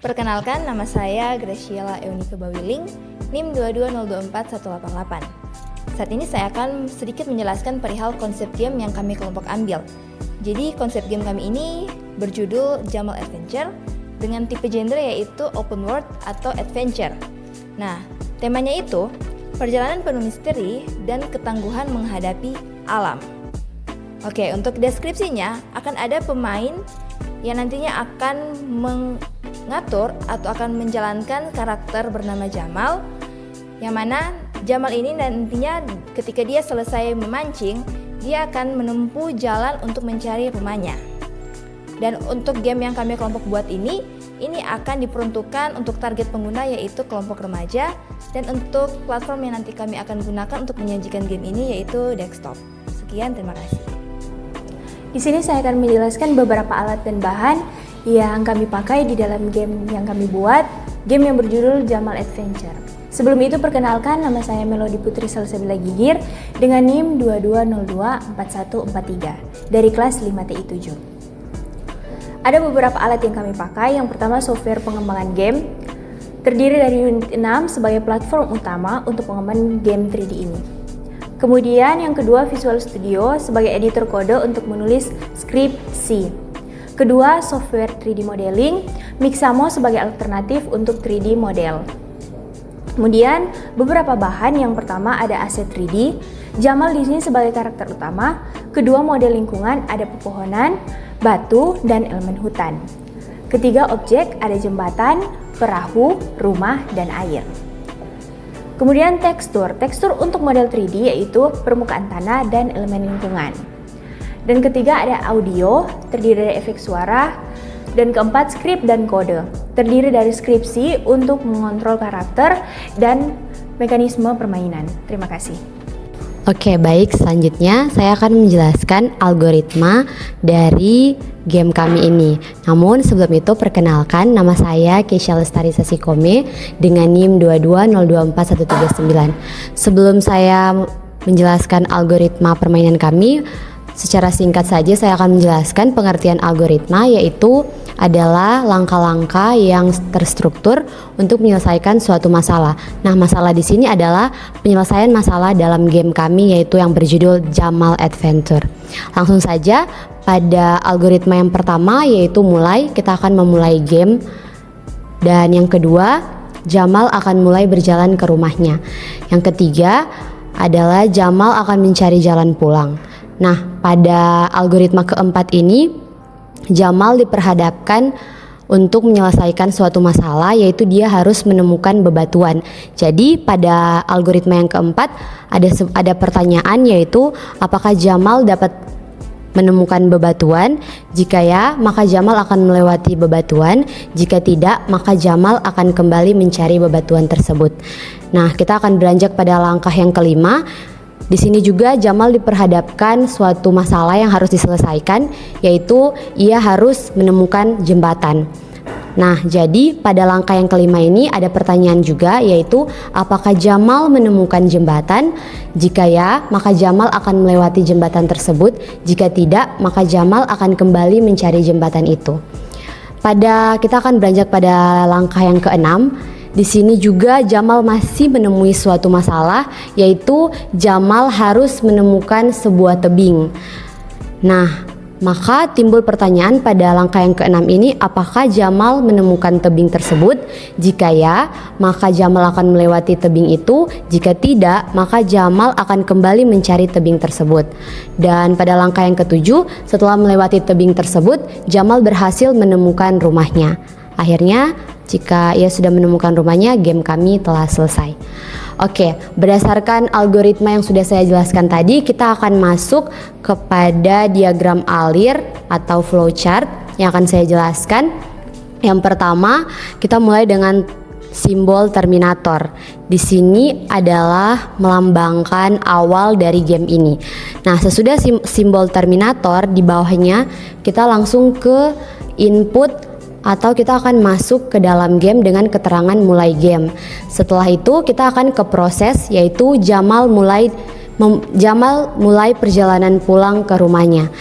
Perkenalkan, nama saya Graciela Eunika Bawiling, NIM 22024-188. Saat ini saya akan sedikit menjelaskan perihal konsep game yang kami kelompok ambil. Jadi konsep game kami ini berjudul Jamal Adventure dengan tipe genre yaitu open world atau adventure. Nah, temanya itu perjalanan penuh misteri dan ketangguhan menghadapi alam. Oke, untuk deskripsinya akan ada pemain yang nantinya akan mengatur atau akan menjalankan karakter bernama Jamal, yang mana Jamal ini nantinya ketika dia selesai memancing, dia akan menempuh jalan untuk mencari rumahnya. Dan untuk game yang kami kelompok buat ini akan diperuntukkan untuk target pengguna yaitu kelompok remaja, dan untuk platform yang nanti kami akan gunakan untuk menyajikan game ini yaitu desktop. Sekian, terima kasih. Di sini saya akan menjelaskan beberapa alat dan bahan yang kami pakai di dalam game yang kami buat, game yang berjudul Jamal Adventure. Sebelum itu perkenalkan, nama saya Melody Putri Salsabila Gigir dengan NIM 22024143 dari kelas 5TI7. Ada beberapa alat yang kami pakai. Yang pertama, software pengembangan game, terdiri dari unit 6 sebagai platform utama untuk pengembangan game 3D ini. Kemudian yang kedua, Visual Studio sebagai editor kode untuk menulis skrip C. Kedua, software 3D modeling, Mixamo sebagai alternatif untuk 3D model. Kemudian beberapa bahan. Yang pertama ada aset 3D, Jamal di sini sebagai karakter utama. Kedua, model lingkungan, ada pepohonan, batu, dan elemen hutan. Ketiga, objek, ada jembatan, perahu, rumah, dan air. Kemudian tekstur untuk model 3D yaitu permukaan tanah dan elemen lingkungan. Dan ketiga ada audio, terdiri dari efek suara. Dan keempat, skrip dan kode, terdiri dari skripsi untuk mengontrol karakter dan mekanisme permainan. Terima kasih. Oke, baik, selanjutnya saya akan menjelaskan algoritma dari game kami ini. Namun sebelum itu perkenalkan, nama saya Keisha Lestari Sasikome dengan NIM 220244139. Sebelum saya menjelaskan algoritma permainan kami, secara singkat saja saya akan menjelaskan pengertian algoritma, yaitu adalah langkah-langkah yang terstruktur untuk menyelesaikan suatu masalah. Nah, masalah di sini adalah penyelesaian masalah dalam game kami yaitu yang berjudul Jamal Adventure. Langsung saja pada algoritma yang pertama yaitu mulai, kita akan memulai game. Dan yang kedua, Jamal akan mulai berjalan ke rumahnya. Yang ketiga adalah Jamal akan mencari jalan pulang. Nah, pada algoritma keempat ini Jamal diperhadapkan untuk menyelesaikan suatu masalah, yaitu dia harus menemukan bebatuan. Jadi pada algoritma yang keempat ada pertanyaan, yaitu apakah Jamal dapat menemukan bebatuan? Jika ya, maka Jamal akan melewati bebatuan. Jika tidak, maka Jamal akan kembali mencari bebatuan tersebut. Nah, kita akan beranjak pada langkah yang kelima. Di sini juga Jamal diperhadapkan suatu masalah yang harus diselesaikan, yaitu ia harus menemukan jembatan. Nah, jadi pada langkah yang kelima ini ada pertanyaan juga, yaitu apakah Jamal menemukan jembatan? Jika ya, maka Jamal akan melewati jembatan tersebut. Jika tidak, maka Jamal akan kembali mencari jembatan itu. Kita akan beranjak pada langkah yang keenam. Di sini juga Jamal masih menemui suatu masalah, yaitu Jamal harus menemukan sebuah tebing. Nah, maka timbul pertanyaan pada langkah yang keenam ini, apakah Jamal menemukan tebing tersebut? Jika ya, maka Jamal akan melewati tebing itu. Jika tidak, maka Jamal akan kembali mencari tebing tersebut. Dan pada langkah yang ketujuh, setelah melewati tebing tersebut, Jamal berhasil menemukan rumahnya. Akhirnya, jika ia sudah menemukan rumahnya, game kami telah selesai. Oke, berdasarkan algoritma yang sudah saya jelaskan tadi, kita akan masuk kepada diagram alir atau flowchart yang akan saya jelaskan. Yang pertama, kita mulai dengan simbol Terminator. Di sini adalah melambangkan awal dari game ini. Nah, sesudah simbol Terminator, di bawahnya kita langsung ke input atau kita akan masuk ke dalam game dengan keterangan mulai game. Setelah itu kita akan ke proses, yaitu Jamal mulai perjalanan pulang ke rumahnya.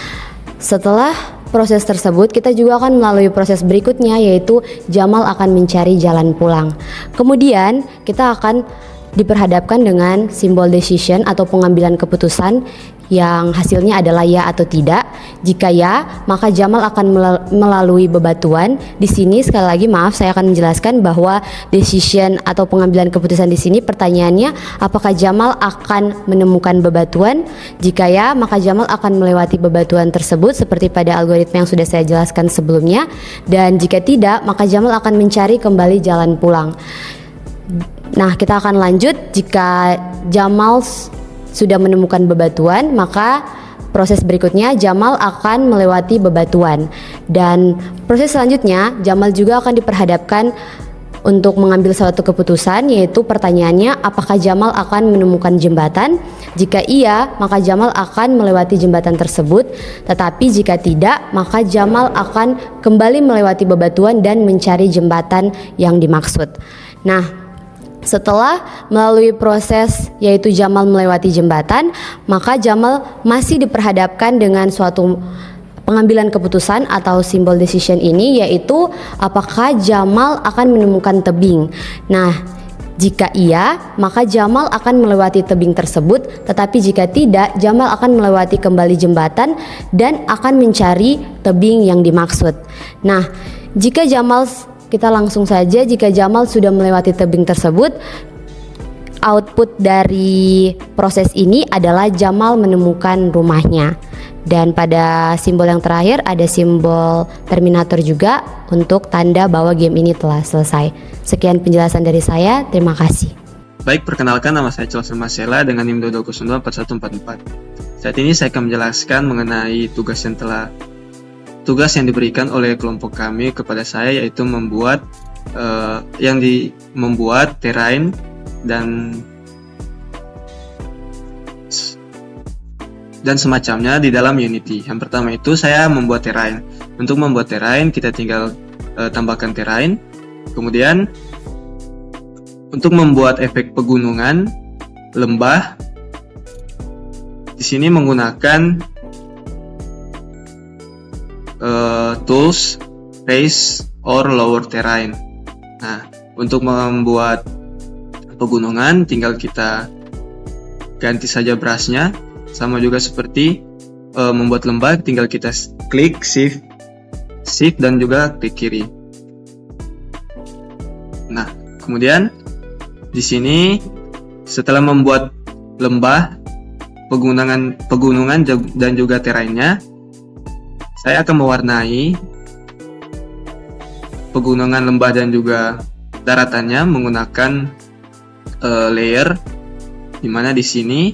Setelah proses tersebut, kita juga akan melalui proses berikutnya, yaitu Jamal akan mencari jalan pulang. Kemudian kita akan diperhadapkan dengan simbol decision atau pengambilan keputusan yang hasilnya adalah ya atau tidak. Jika ya, maka Jamal akan melalui bebatuan. Di sini sekali lagi maaf, saya akan menjelaskan bahwa decision atau pengambilan keputusan di sini pertanyaannya apakah Jamal akan menemukan bebatuan? Jika ya, maka Jamal akan melewati bebatuan tersebut seperti pada algoritma yang sudah saya jelaskan sebelumnya. Dan jika tidak, maka Jamal akan mencari kembali jalan pulang. Nah, kita akan lanjut. Jika Jamal sudah menemukan bebatuan, maka proses berikutnya Jamal akan melewati bebatuan. Dan proses selanjutnya Jamal juga akan diperhadapkan untuk mengambil suatu keputusan, yaitu pertanyaannya apakah Jamal akan menemukan jembatan? Jika iya, maka Jamal akan melewati jembatan tersebut. Tetapi jika tidak, maka Jamal akan kembali melewati bebatuan dan mencari jembatan yang dimaksud. Nah, setelah melalui proses yaitu Jamal melewati jembatan, maka Jamal masih diperhadapkan dengan suatu pengambilan keputusan atau simbol decision ini, yaitu apakah Jamal akan menemukan tebing. Nah, jika iya, maka Jamal akan melewati tebing tersebut, tetapi jika tidak, Jamal akan melewati kembali jembatan dan akan mencari tebing yang dimaksud. Nah, kita langsung saja, jika Jamal sudah melewati tebing tersebut, output dari proses ini adalah Jamal menemukan rumahnya. Dan pada simbol yang terakhir ada simbol Terminator juga untuk tanda bahwa game ini telah selesai. Sekian penjelasan dari saya, terima kasih. Baik, perkenalkan, nama saya Chelsea Masela dengan NIM 22024144. Saat ini saya akan menjelaskan mengenai tugas yang diberikan oleh kelompok kami kepada saya, yaitu membuat terrain dan semacamnya di dalam Unity. Yang pertama itu saya membuat terrain. Untuk membuat terrain kita tinggal tambahkan terrain. Kemudian untuk membuat efek pegunungan, lembah, di sini menggunakan tools raise or lower terrain. Nah, untuk membuat pegunungan tinggal kita ganti saja brushnya, sama juga seperti membuat lembah, tinggal kita klik shift dan juga klik kiri. Nah, kemudian di sini setelah membuat lembah, pegunungan dan juga terrainnya, saya akan mewarnai pegunungan, lembah dan juga daratannya menggunakan layer, dimana di sini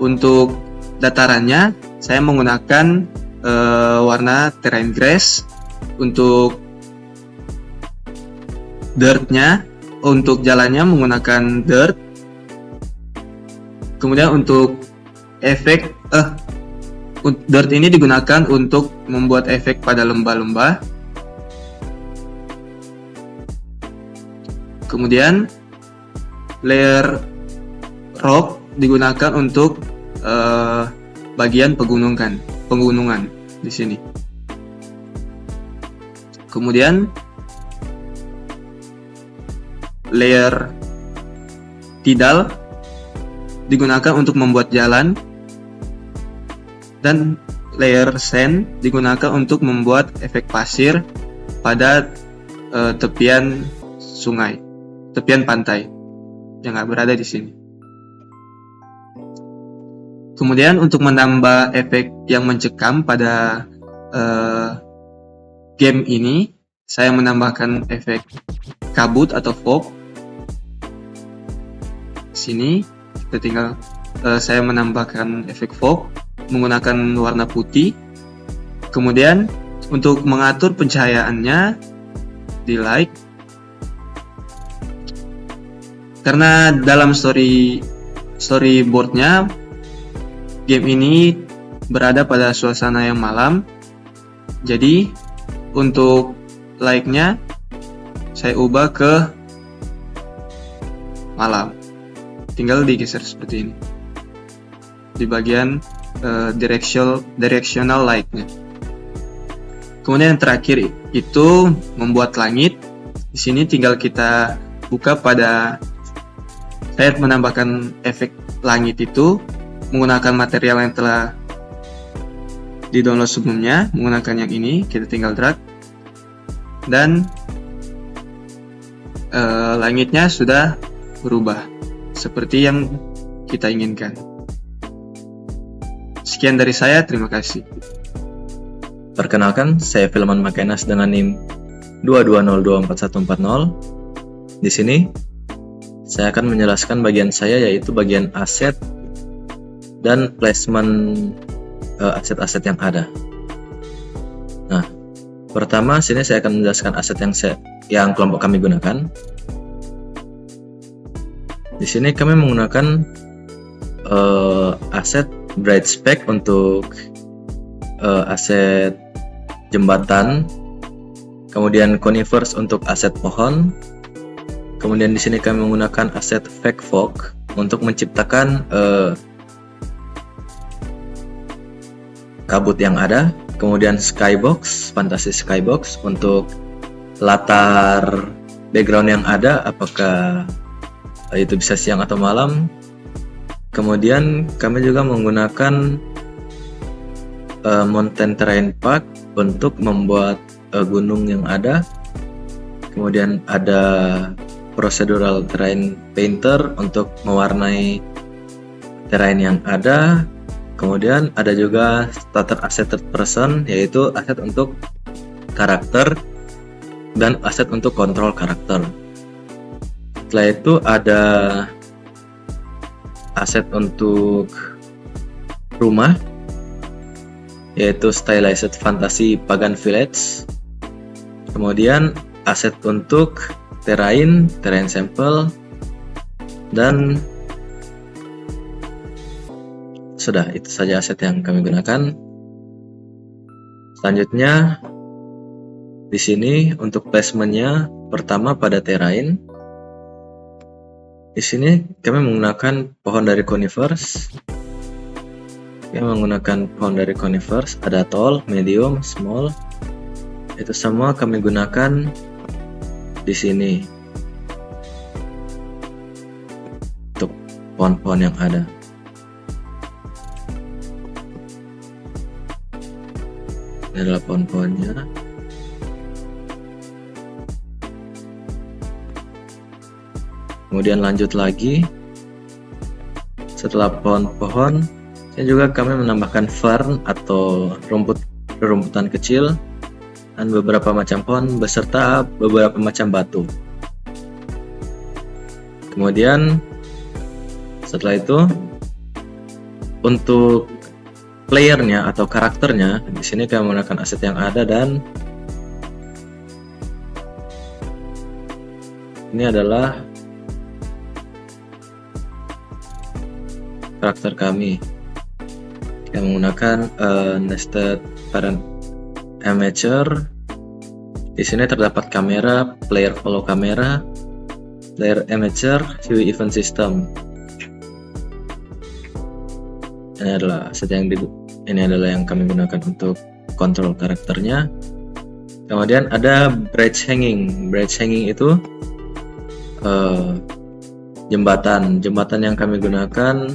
untuk datarannya saya menggunakan warna terrain grass. Untuk dirtnya, untuk jalannya menggunakan dirt. Kemudian untuk efek dirt ini digunakan untuk membuat efek pada lembah-lembah. Kemudian layer rock digunakan untuk bagian pegunungan di sini. Kemudian layer tidal digunakan untuk membuat jalan, dan layer sand digunakan untuk membuat efek pasir pada tepian sungai, tepian pantai yang berada di sini. Kemudian untuk menambah efek yang mencekam pada game ini, saya menambahkan efek kabut atau fog. Sini kita tinggal saya menambahkan efek fog menggunakan warna putih. Kemudian untuk mengatur pencahayaannya di light, karena dalam storyboardnya game ini berada pada suasana yang malam, jadi untuk light-nya saya ubah ke malam. Tinggal digeser seperti ini di bagian directional light-nya. Kemudian yang terakhir itu membuat langit. Di sini tinggal kita buka pada saya menambahkan efek langit itu menggunakan material yang telah di-download sebelumnya, menggunakan yang ini, kita tinggal drag dan langitnya sudah berubah seperti yang kita inginkan. Sekian dari saya, terima kasih. Perkenalkan, saya Filman Makenas dengan NIM 22024140. Di sini, saya akan menjelaskan bagian saya, yaitu bagian aset dan placement aset-aset yang ada. Nah, pertama sini saya akan menjelaskan aset yang kelompok kami gunakan. Di sini kami menggunakan aset bright spec untuk aset jembatan, kemudian conifers untuk aset pohon, kemudian di sini kami menggunakan aset fake fog untuk menciptakan kabut yang ada, kemudian skybox, fantasi skybox untuk latar background yang ada, apakah itu bisa siang atau malam. Kemudian kami juga menggunakan mountain terrain park untuk membuat gunung yang ada. Kemudian ada procedural terrain painter untuk mewarnai terrain yang ada. Kemudian ada juga starter asset third person, yaitu aset untuk karakter dan aset untuk kontrol karakter. Setelah itu ada aset untuk rumah, yaitu stylized fantasy pagan village. Kemudian aset untuk terrain sample, dan sudah, itu saja aset yang kami gunakan. Selanjutnya di sini untuk placementnya, pertama pada terrain. Di sini kami menggunakan pohon dari conifers. Ada tall, medium, small. Itu semua kami gunakan di sini untuk pohon-pohon yang ada. Ini adalah pohon-pohonnya. Kemudian lanjut lagi, setelah pohon-pohon, kami menambahkan fern atau rumputan kecil dan beberapa macam pohon beserta beberapa macam batu. Kemudian setelah itu, untuk playernya atau karakternya, di sini kami menggunakan aset yang ada, dan ini adalah karakter kami. Kita menggunakan nested parent amateur. Di sini terdapat kamera, player follow kamera, player amateur, view event system. Ini adalah aset yang kami gunakan untuk kontrol karakternya. Kemudian ada bridge hanging. Bridge hanging itu jembatan yang kami gunakan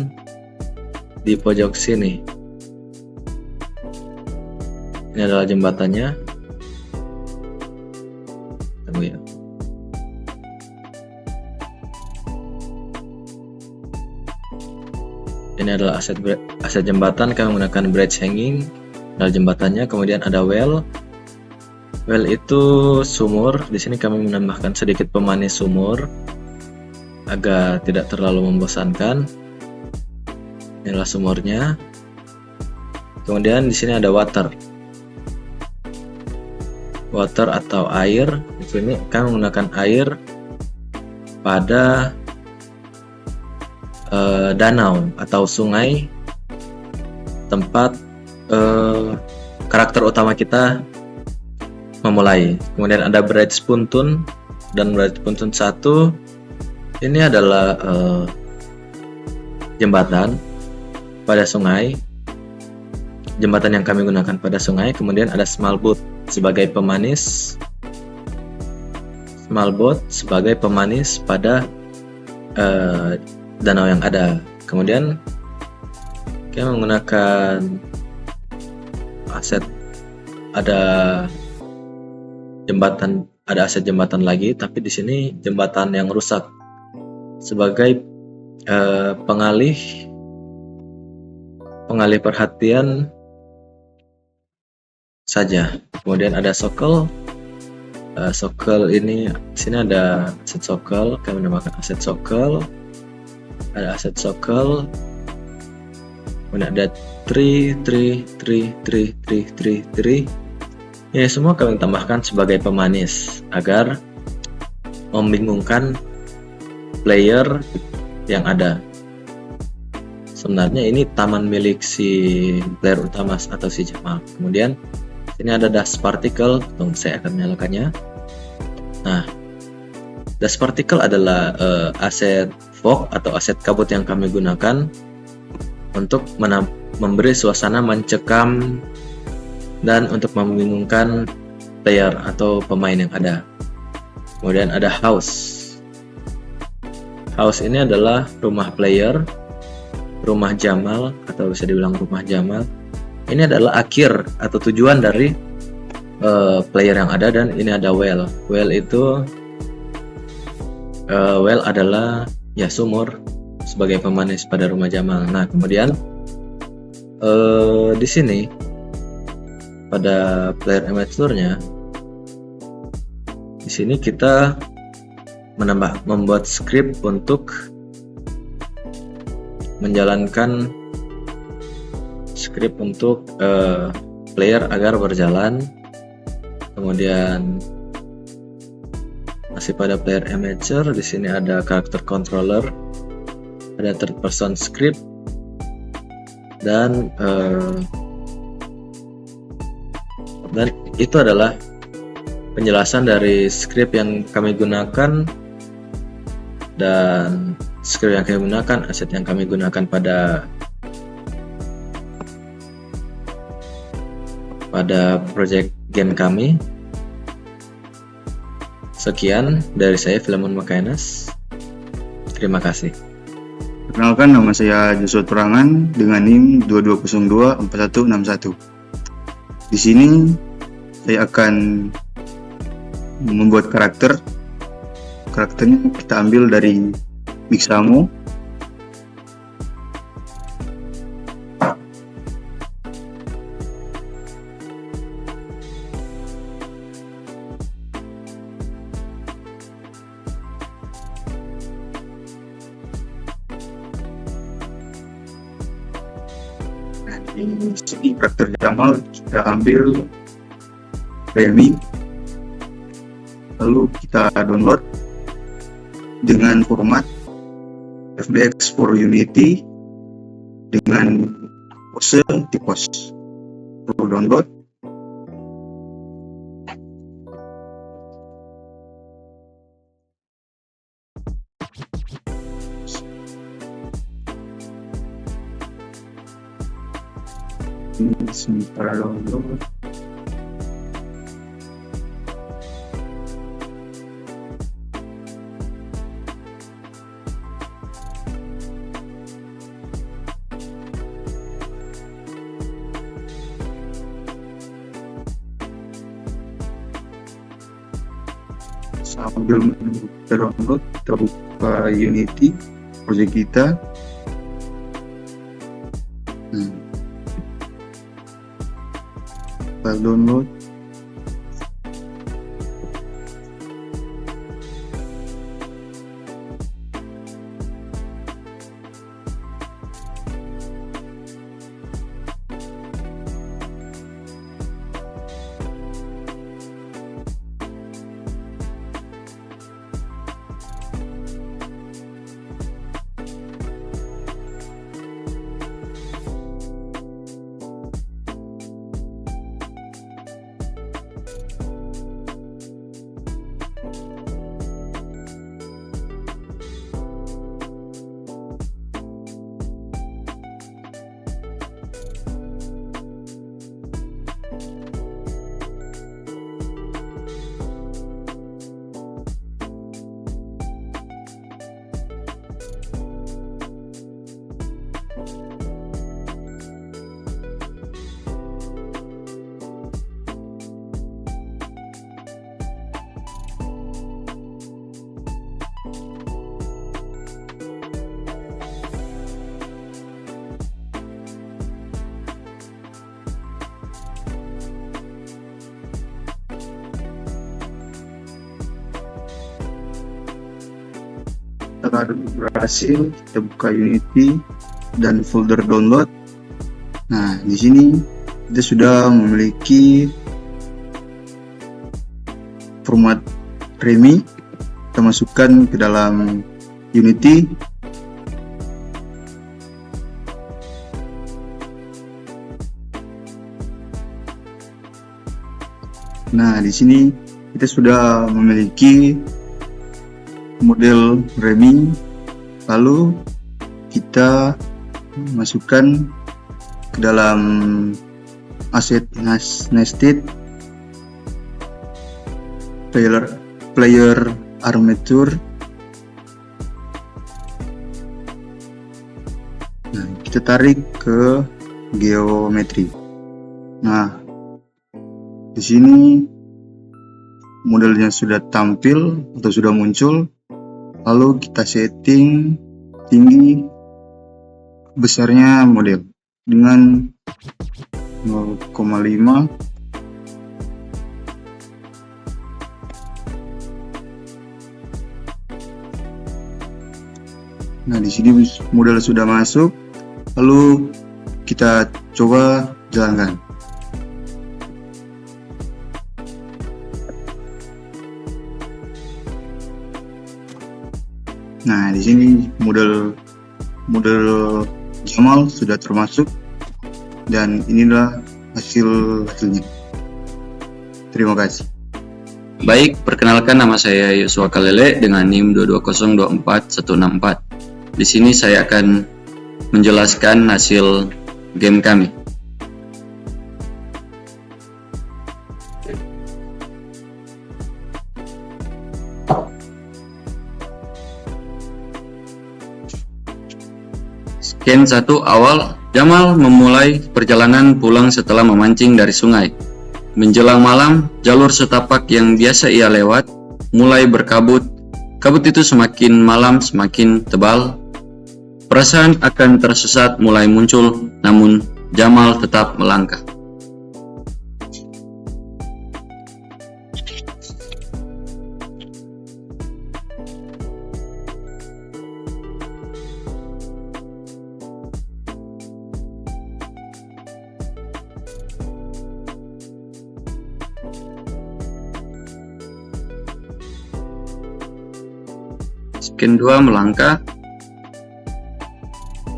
di pojok sini. Ini adalah jembatannya. Tunggu ya. Ini adalah aset jembatan. Kami menggunakan bridge hanging dan jembatannya. Kemudian ada well. Well itu sumur. Di sini kami menambahkan sedikit pemanis sumur agar tidak terlalu membosankan. Inilah sumurnya. Kemudian di sini ada water. Water atau air. Di sini kami menggunakan air pada danau atau sungai, tempat karakter utama kita memulai. Kemudian ada bridge puntun dan bridge puntun 1. Ini adalah jembatan pada sungai. jembatan yang kami gunakan pada sungai. Kemudian ada small boat sebagai pemanis. Small boat sebagai pemanis pada danau yang ada. Kemudian kita menggunakan aset, ada jembatan, ada aset jembatan lagi, tapi di sini jembatan yang rusak sebagai pengalih perhatian saja. Kemudian ada sokel. Sokel ini, di sini ada aset sokel. Kami menambahkan aset sokel. Ada aset sokel. Kemudian ada tree. Ini semua kami tambahkan sebagai pemanis agar membingungkan player yang ada. Sebenarnya ini taman milik si player utama atau si Jamal. Kemudian ini ada dust particle, saya akan menyalakannya. Nah, dust particle adalah aset fog atau aset kabut yang kami gunakan untuk memberi suasana mencekam dan untuk membingungkan player atau pemain yang ada. Kemudian ada house. House ini adalah rumah player, rumah Jamal atau bisa dibilang rumah Jamal. Ini adalah akhir atau tujuan dari player yang ada, dan ini ada well. Well itu well adalah ya sumur sebagai pemanis pada rumah Jamal. Nah, kemudian di sini pada player amaturnya, di sini kita membuat script untuk menjalankan script untuk player agar berjalan. Kemudian masih pada player amateur, di sini ada karakter controller, ada third person script, dan itu adalah penjelasan dari script yang kami gunakan, dan script yang kami gunakan, aset yang kami gunakan pada project game kami. Sekian dari saya, Philemon Makainas. Terima kasih. Perkenalkan, nama saya Joshua Turangan dengan NIM 22024161. Di sini saya akan membuat karakter. Karakternya kita ambil dari Mixamo. Di karakter Jamal kita ambil Remy, lalu kita download dengan format FBX for Unity dengan pose tipos. Lalu download. Sementara download. Sambil download, kita buka Unity project kita. Kita download. setelah berhasil, kita buka Unity dan folder download. Nah, di sini kita sudah memiliki format REMI. Kita masukkan ke dalam Unity. Nah, di sini kita sudah memiliki model REMI. Lalu kita masukkan ke dalam aset nested player armature. Nah, kita tarik ke geometri. Nah, di sini modelnya sudah tampil atau sudah muncul. Lalu kita setting tinggi besarnya model dengan 0,5. Nah, di sini model sudah masuk. Lalu kita coba jalankan. Nah, di sini model Jamal sudah termasuk dan inilah hasilnya. Terima kasih. Baik, perkenalkan nama saya Yosua Kalele dengan NIM 220241464. Di sini saya akan menjelaskan hasil game kami. Scan 1 awal, Jamal memulai perjalanan pulang setelah memancing dari sungai. Menjelang malam, jalur setapak yang biasa ia lewat mulai berkabut. Kabut itu semakin malam semakin tebal. Perasaan akan tersesat mulai muncul, namun Jamal tetap melangkah. Scan 2 melangkah.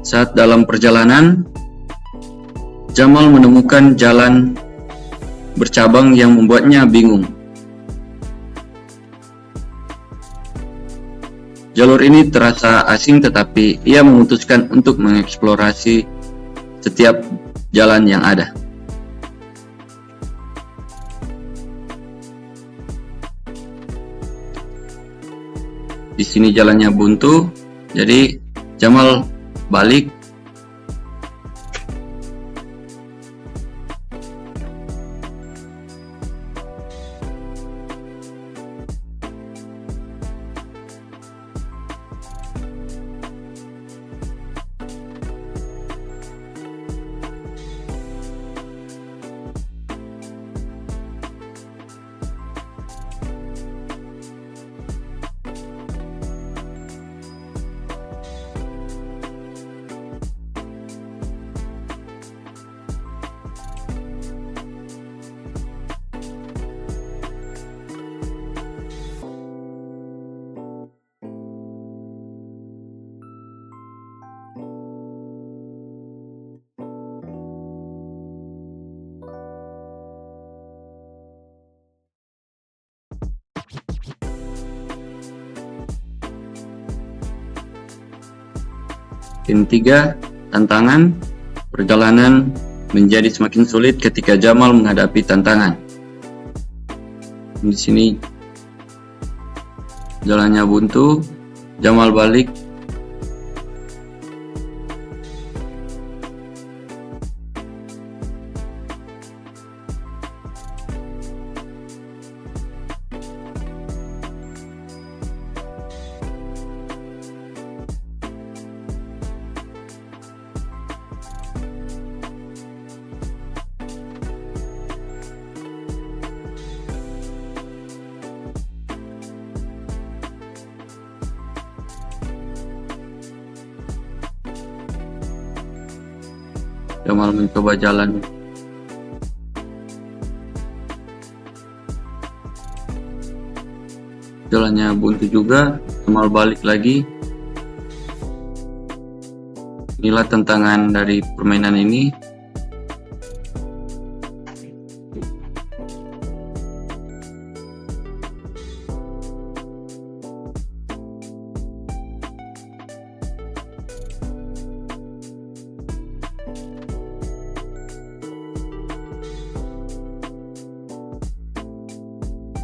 Saat dalam perjalanan, Jamal menemukan jalan bercabang yang membuatnya bingung. Jalur ini terasa asing, tetapi ia memutuskan untuk mengeksplorasi setiap jalan yang ada. Di sini jalannya buntu, jadi Jamal balik. Scene 3, tantangan. Perjalanan menjadi semakin sulit ketika Jamal menghadapi tantangan. Di sini jalannya buntu, Jamal balik. Jamal mencoba jalan. Jalannya buntu juga. Jamal balik lagi. Inilah tantangan dari permainan ini.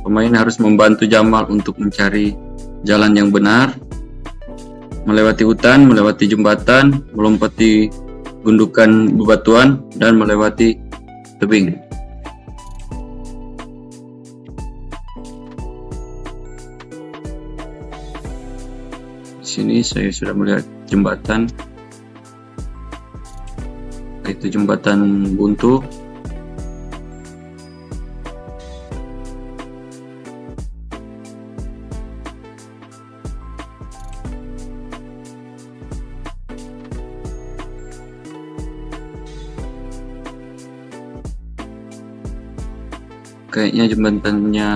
Pemain harus membantu Jamal untuk mencari jalan yang benar, melewati hutan, melewati jembatan, melompati gundukan bebatuan, dan melewati tebing. Di sini saya sudah melihat jembatan, itu jembatan buntu. Kayaknya jembatannya,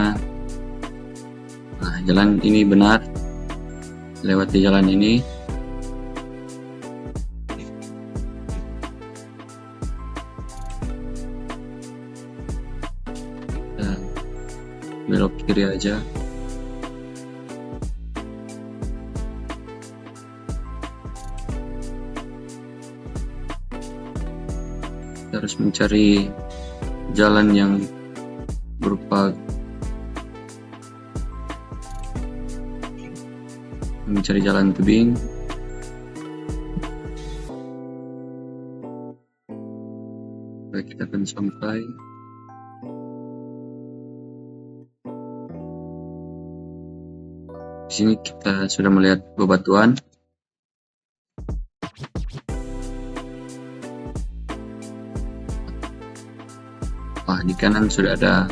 nah jalan ini benar, lewati jalan ini. Kita belok kiri aja. Kita harus mencari jalan yang berupa mencari jalan tebing. Baik, kita akan sampai. Di sini kita sudah melihat bebatuan. Wah, di kanan sudah ada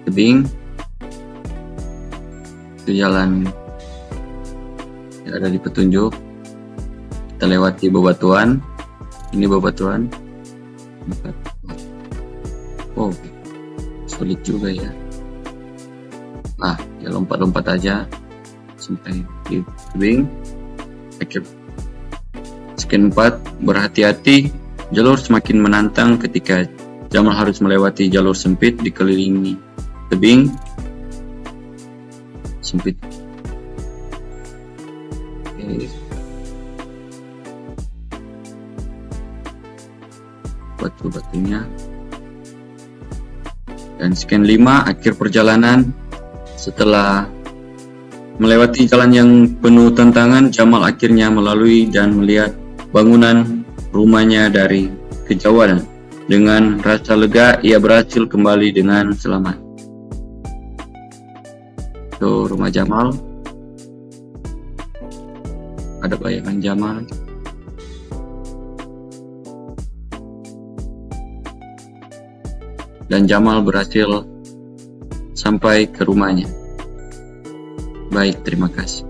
tebing. Itu jalan yang ada di petunjuk. Kita lewati bebatuan. Ini bebatuan. Oh, sulit juga ya. Nah, ya lompat-lompat aja sampai di tebing. Scan 4, berhati-hati. Jalur semakin menantang ketika Jamal harus melewati jalur sempit dikelilingi tebing sempit. Oke. Batu-batunya. Dan scan 5, akhir perjalanan. Setelah melewati jalan yang penuh tantangan, Jamal akhirnya melalui dan melihat bangunan rumahnya dari kejauhan. Dengan rasa lega, ia berhasil kembali dengan selamat. Itu rumah Jamal. Ada bayangan Jamal. Dan Jamal berhasil sampai ke rumahnya. Baik, terima kasih.